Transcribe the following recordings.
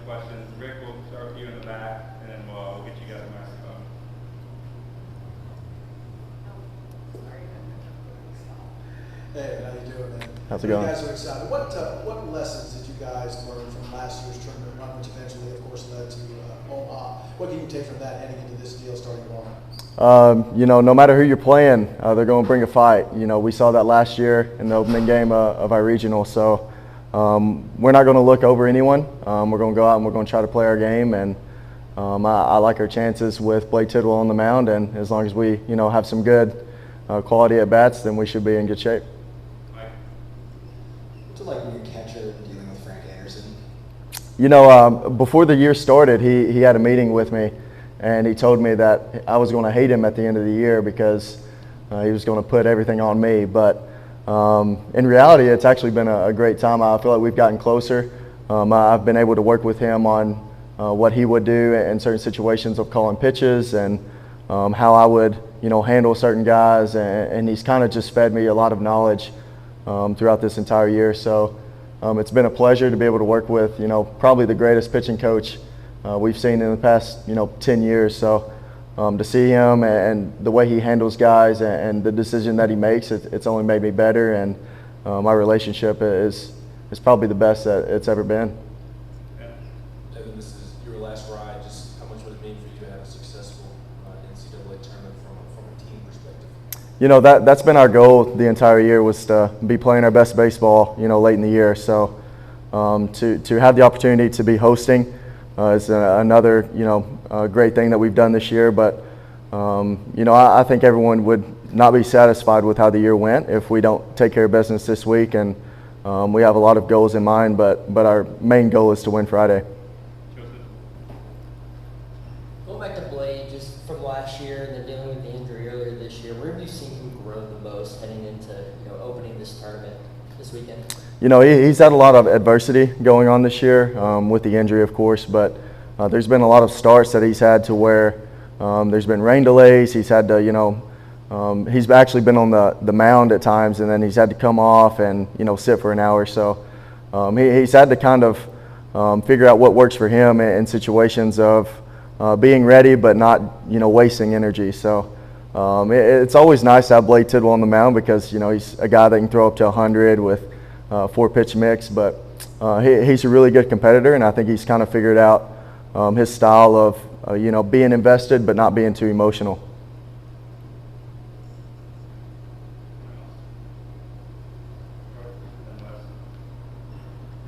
questions. Rick, we'll start with you in the back, and then we'll get you guys a microphone. Hey, how you doing, man? How's it going? You guys are excited. What lessons did you guys learn from last year's tournament run, which eventually, of course, led to Omaha? What can you take from that heading into this deal starting tomorrow? No matter who you're playing, they're going to bring a fight. We saw that last year in the opening game of our regional. So we're not going to look over anyone. We're going to go out and we're going to try to play our game. And I like our chances with Blake Tidwell on the mound. And as long as we, have some good quality at bats, then we should be in good shape. What's it like being a catcher dealing with Frank Anderson? Before the year started, he had a meeting with me. And he told me that I was going to hate him at the end of the year because he was going to put everything on me. But in reality, it's actually been a great time. I feel like we've gotten closer. I've been able to work with him on what he would do in certain situations of calling pitches and how I would, handle certain guys. And he's kind of just fed me a lot of knowledge throughout this entire year. So it's been a pleasure to be able to work with, probably the greatest pitching coach we've seen in the past, 10 years. So to see him and the way he handles guys and the decision that he makes, it's only made me better. And my relationship is probably the best that it's ever been. Evan, this is your last ride. Just how much would it mean for you to have a successful NCAA tournament from a team perspective? That's been our goal the entire year, was to be playing our best baseball, late in the year. So to have the opportunity to be hosting is another, great thing that we've done this year. But, I think everyone would not be satisfied with how the year went if we don't take care of business this week. And we have a lot of goals in mind, but our main goal is to win Friday. Going back to Blade, just from last year and then dealing with the injury earlier this year, where have you seen him grow the most heading into opening this tournament this weekend? He's had a lot of adversity going on this year with the injury, of course, but there's been a lot of starts that he's had to where there's been rain delays. He's had to, he's actually been on the mound at times, and then he's had to come off and, sit for an hour. So he's had to kind of figure out what works for him in situations of being ready but not, wasting energy. So it's always nice to have Blake Tidwell on the mound because, he's a guy that can throw up to 100 with 4-pitch mix, but he's a really good competitor, and I think he's kind of figured out his style of being invested but not being too emotional.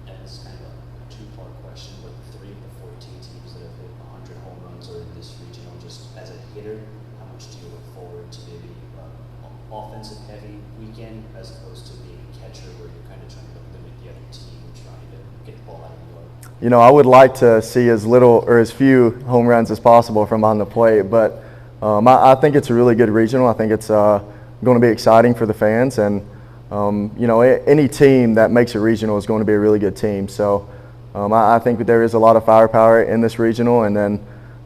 And it's kind of a two-part question, but 3 of the 14 teams that have hit 100 home runs are in this regional. Just as a hitter, how much do you look forward to maybe offensive-heavy weekend as opposed to being a catcher where you're kind of trying to limit the other team and trying to get the ball out of the yard? I would like to see as little or as few home runs as possible from on the plate, but I think it's a really good regional. I think it's going to be exciting for the fans, and any team that makes a regional is going to be a really good team. So I think that there is a lot of firepower in this regional, and then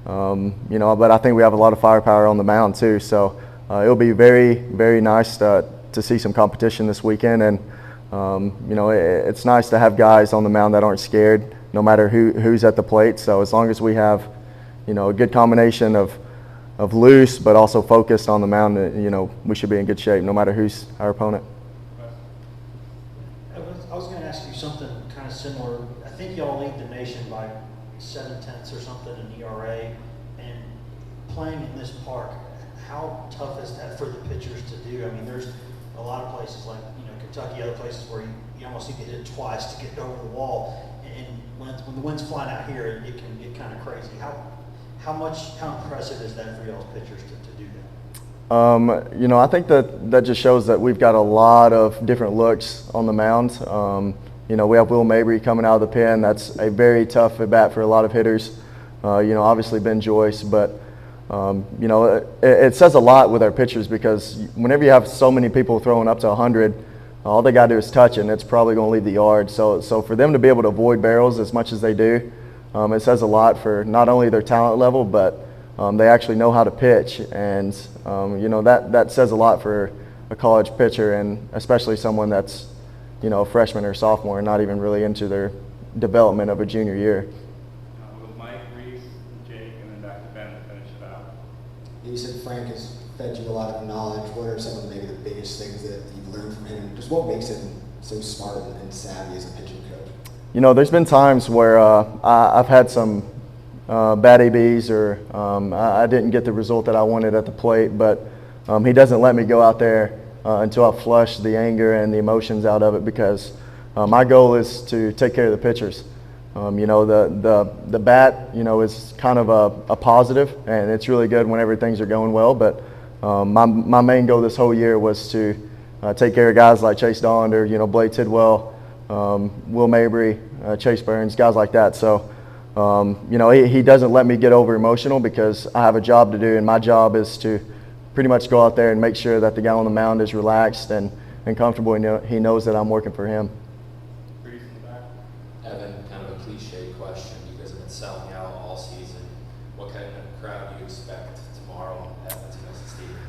but I think we have a lot of firepower on the mound too. So it'll be very, very nice to see some competition this weekend, and it's nice to have guys on the mound that aren't scared, no matter who's at the plate. So as long as we have, a good combination of loose but also focused on the mound, we should be in good shape, no matter who's our opponent. I was going to ask you something kind of similar. I think y'all lead the nation by 0.7 or something in ERA, and playing in this park, how tough is that for the pitchers to do? I mean, there's a lot of places like Kentucky, other places where you almost need to hit it twice to get over the wall. And when the wind's flying out here, it can get kind of crazy. How impressive is that for y'all's pitchers to do that? I think that just shows that we've got a lot of different looks on the mound. We have Will Mabry coming out of the pen. That's a very tough at bat for a lot of hitters. Obviously Ben Joyce, but it says a lot with our pitchers because whenever you have so many people throwing up to 100, all they got to do is touch it, and it's probably going to leave the yard. So for them to be able to avoid barrels as much as they do, it says a lot for not only their talent level, but they actually know how to pitch. And, that says a lot for a college pitcher, and especially someone that's, a freshman or sophomore and not even really into their development of a junior year. You said Frank has fed you a lot of knowledge. What are some of maybe the biggest things that you've learned from him? And just what makes him so smart and savvy as a pitching coach? You know, there's been times where I've had some bad ABs or I didn't get the result that I wanted at the plate, but he doesn't let me go out there until I flush the anger and the emotions out of it, because my goal is to take care of the pitchers. You know, the bat, you know, is kind of a positive, and it's really good whenever things are going well, but my main goal this whole year was to take care of guys like Chase Dollander, you know, Blake Tidwell, Will Mabry, Chase Burns, guys like that. So, you know, he doesn't let me get over emotional, because I have a job to do, and my job is to pretty much go out there and make sure that the guy on the mound is relaxed and comfortable, and he knows that I'm working for him. Breeze in the back. Evan, kind of a cliche question. You guys have been selling out all season. What kind of crowd do you expect tomorrow at Tennessee Stadium?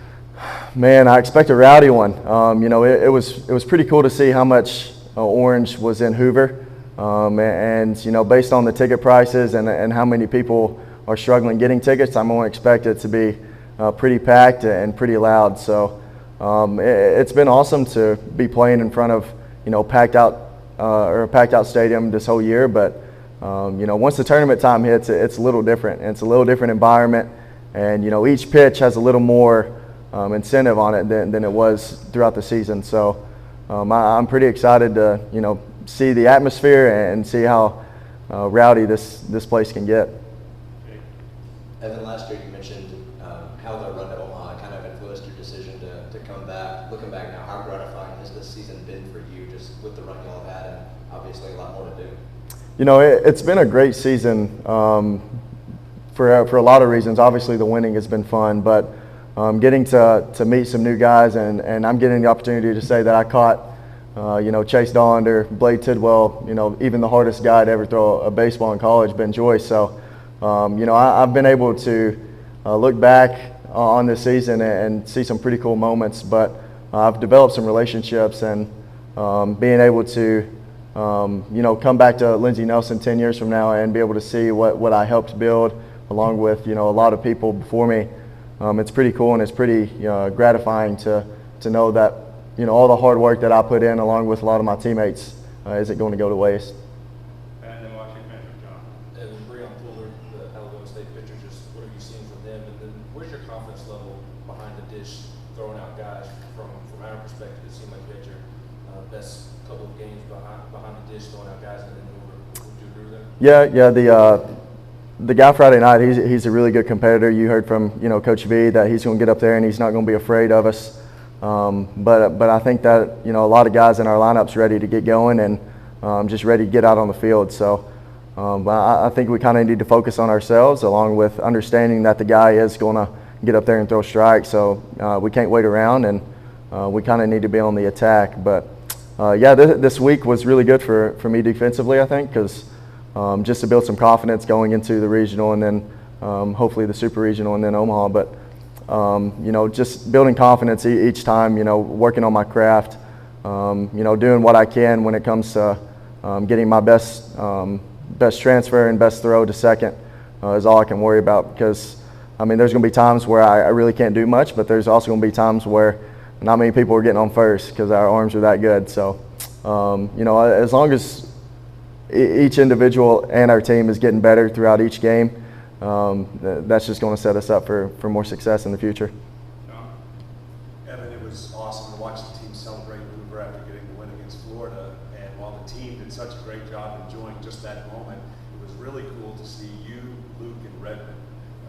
Man, I expect a rowdy one. You know, it was pretty cool to see how much orange was in Hoover, and you know, based on the ticket prices and how many people are struggling getting tickets, I'm going to expect it to be pretty packed and pretty loud. So it's been awesome to be playing in front of, you know, packed out stadium this whole year. But you know, once the tournament time hits, it's a little different. It's a little different environment, and you know, each pitch has a little more incentive on it than it was throughout the season. So I'm pretty excited to, you know, see the atmosphere and see how rowdy this place can get. Evan, last year you mentioned how the run to Omaha kind of influenced your decision to come back. Looking back now, how gratifying has this season been for you, just with the run y'all have had, and obviously a lot more to do? You know, it's been a great season for a lot of reasons. Obviously, the winning has been fun, but getting to meet some new guys, and I'm getting the opportunity to say that I caught, you know, Chase Dollander, Blake Tidwell, you know, even the hardest guy to ever throw a baseball in college, Ben Joyce. So, you know, I've been able to look back on this season and see some pretty cool moments, but I've developed some relationships, and being able to, you know, come back to Lindsey Nelson 10 years from now and be able to see what I helped build along with, you know, a lot of people before me. It's pretty cool, and it's pretty gratifying to know that, you know, all the hard work that I put in along with a lot of my teammates isn't going to go to waste. And then watch your mentor, John. Evan, Breon Fuller, the Alabama State pitcher, just what have you seen from them? And then where's your confidence level behind the dish, throwing out guys? From our perspective, it seemed like you had your best couple of games behind the dish, throwing out guys, and then would you agree with that? Yeah. The guy Friday night, he's a really good competitor. You heard from, you know, Coach V that he's going to get up there and he's not going to be afraid of us. But I think that, you know, a lot of guys in our lineup's ready to get going and just ready to get out on the field. So I think we kind of need to focus on ourselves, along with understanding that the guy is going to get up there and throw strikes. So we can't wait around, and we kind of need to be on the attack. But yeah, this week was really good for me defensively, I think, because just to build some confidence going into the regional, and then hopefully the super regional, and then Omaha. But you know, just building confidence each time, you know, working on my craft, you know, doing what I can when it comes to getting my best transfer and best throw to second is all I can worry about, because I mean, there's going to be times where I really can't do much, but there's also going to be times where not many people are getting on first because our arms are that good. So you know, as long as each individual and our team is getting better throughout each game, that's just going to set us up for more success in the future. Evan, it was awesome to watch the team celebrate Hoover after getting the win against Florida. And while the team did such a great job enjoying just that moment, it was really cool to see you, Luke, and Redmond.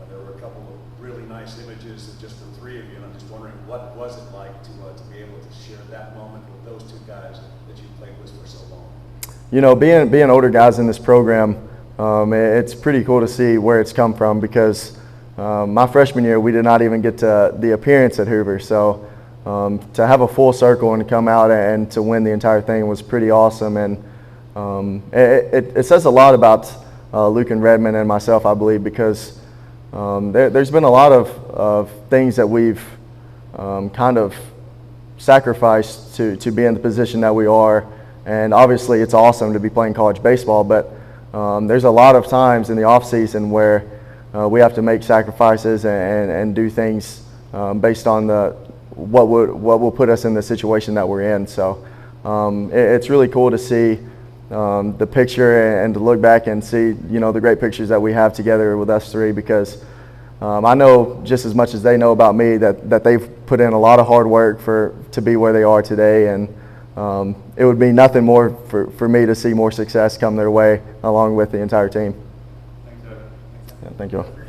There were a couple of really nice images of just the three of you, and I'm just wondering, what was it like to be able to share that moment with those two guys that you played with for so long? You know, being older guys in this program, it's pretty cool to see where it's come from, because my freshman year we did not even get to the appearance at Hoover. So to have a full circle and to come out and to win the entire thing was pretty awesome. And it says a lot about Luke and Redmond and myself, I believe, because there's been a lot of things that we've kind of sacrificed to be in the position that we are. And obviously it's awesome to be playing college baseball, but there's a lot of times in the off season where we have to make sacrifices and do things based on what will put us in the situation that we're in. So it's really cool to see the picture and to look back and see, you know, the great pictures that we have together with us three, because I know just as much as they know about me that they've put in a lot of hard work to be where they are today, and it would be nothing more for me to see more success come their way along with the entire team. Thanks, Evan. Yeah, thank you all.